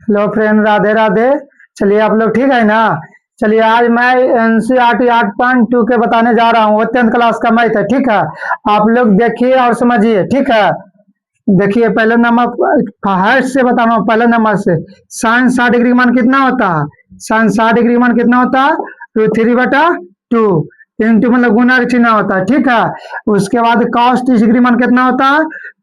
Hello friend, Radhe Radhe. चलिए आप लोग ठीक है ना। चलिए आज मैं एनसीईआरटी 8.2 के बताने जा रहा हूँ। वो 10th क्लास का मैथ है, ठीक है। आप लोग देखिए और समझिए, ठीक है। देखिए पहले नंबर फर्स्ट से बता रहा हूँ, पहले नंबर से। साइन 60 डिग्री का मान कितना होता है? साइन 60 डिग्री का मान कितना होता है? √3/2 इंटू मतलब गुना का चिन्ह होता है, ठीक है। उसके बाद cos 30 डिग्री मान कितना होता है?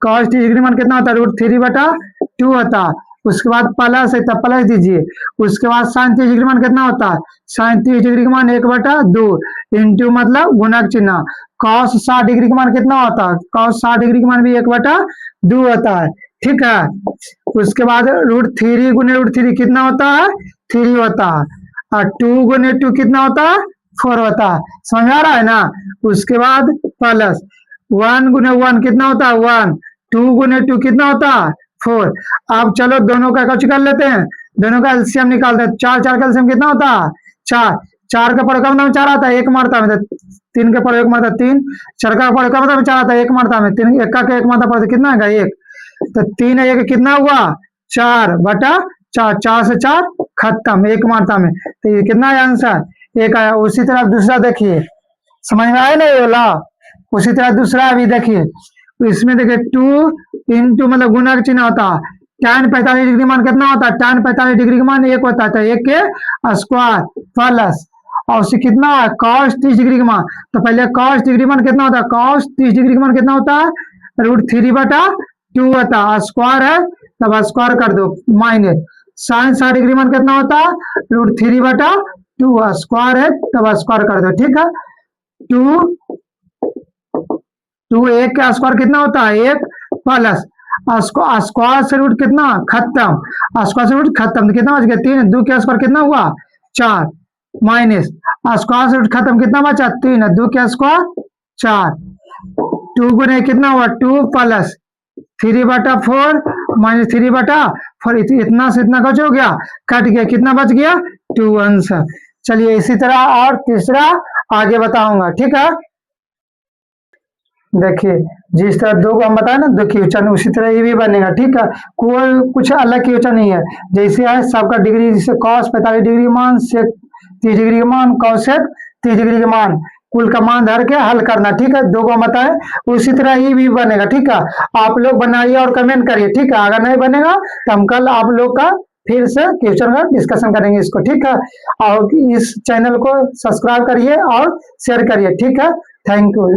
cos 30 डिग्री मान कितना होता है? √3/2 होता है। उसके बाद प्लस है, तब प्लस दीजिए। उसके बाद साइन 30 डिग्री मान कितना होता है? साइन 30 डिग्री का मान 1/2 इंटू मतलब गुना का चिन्ह। cos 60 डिग्री का मान कितना होता है? cos 60 डिग्री का मान भी 1/2 होता है, ठीक है। उसके बाद √3 गुने √3 कितना होता है? 3 होता है। और 2 गुने 2 कितना होता है? 4 होता है। समझ आ रहा है ना। उसके बाद प्लस 1 गुने 1 कितना होता है? 1। 2 गुने 2 कितना होता है? 4। अब चलो दोनों का कुछ कर लेते हैं, दोनों का एलसीएम निकालते हैं। 4 का एलसीएम कितना होता है? 4। 4 का पढ़ का मतलब 4 आता है, एक मारता है। 3 के पढ़ एक मारता 3। 4 का पढ़ का मतलब 4 आता है, एक मारता है। 3 एक का एक मारता पड़ता कितना है? 1। तो 3 1 कितना हुआ? 4/4। 4 से 4 खत्म, एक मात्रा में। तो ये कितना है आंसर? एक आया। उसी तरह दूसरा देखिए, समझ में आया ना ये वाला। उसी तरह दूसरा भी देखिए, इसमें देखिए 2 इंटू मतलब गुना का चिन्ह होता है। tan 45 डिग्री मान कितना होता है? tan 45 डिग्री का मान 1 होता है, तो 1 के स्क्वायर प्लस और उसे कितना है? cos 30 डिग्री का मान। तो पहले cos डिग्री मान कितना होता है? cos 30 डिग्री का मान कितना होता है? √3/2 होता है। स्क्वायर है तब स्क्वायर कर दो, माइनस साइन 60 डिग्री मान कितना होता है? √3/2 स्क्वायर है तब स्क्वायर कर दो, ठीक है। 2 1 का स्क्वायर कितना होता है? 1 प्लस स्क्वायर से रूट कितना खत्म, स्क्वायर से रूट खत्म तो कितना बच गया? 3। 2 का स्क्वायर कितना हुआ? 4 माइनस स्क्वायर से रूट खत्म कितना बचा? 3। 2 का स्क्वायर 4। 2 गुने कितना हुआ? 2 प्लस 3/4 माइनस 3/4। इतना से इतना कट हो गया, कट गया, कितना बच गया? 2 आंसर। चलिए इसी तरह और तीसरा आगे बताऊंगा, ठीक है। देखिए जिस तरह 2 को हम बताए ना 2 क्वेश्चन, उसी तरह ये भी बनेगा, ठीक है। कोई कुछ अलग क्वेश्चन नहीं है। जैसे है सबका डिग्री, जैसे cos 45 डिग्री मान, sec 30 डिग्री मान, cosec 30 डिग्री मान, कुल का मान धर के हल करना, ठीक है। 2 को बताए उसी तरह ये भी बनेगा, ठीक है। आप लोग बनाइए और कमेंट करिए, ठीक है। अगर नहीं बनेगा तो हम कल आप लोग का फिर से क्वेश्चन का डिस्कशन करेंगे इसको, ठीक है। और इस चैनल को सब्सक्राइब करिए और शेयर करिए, ठीक है। Thank you.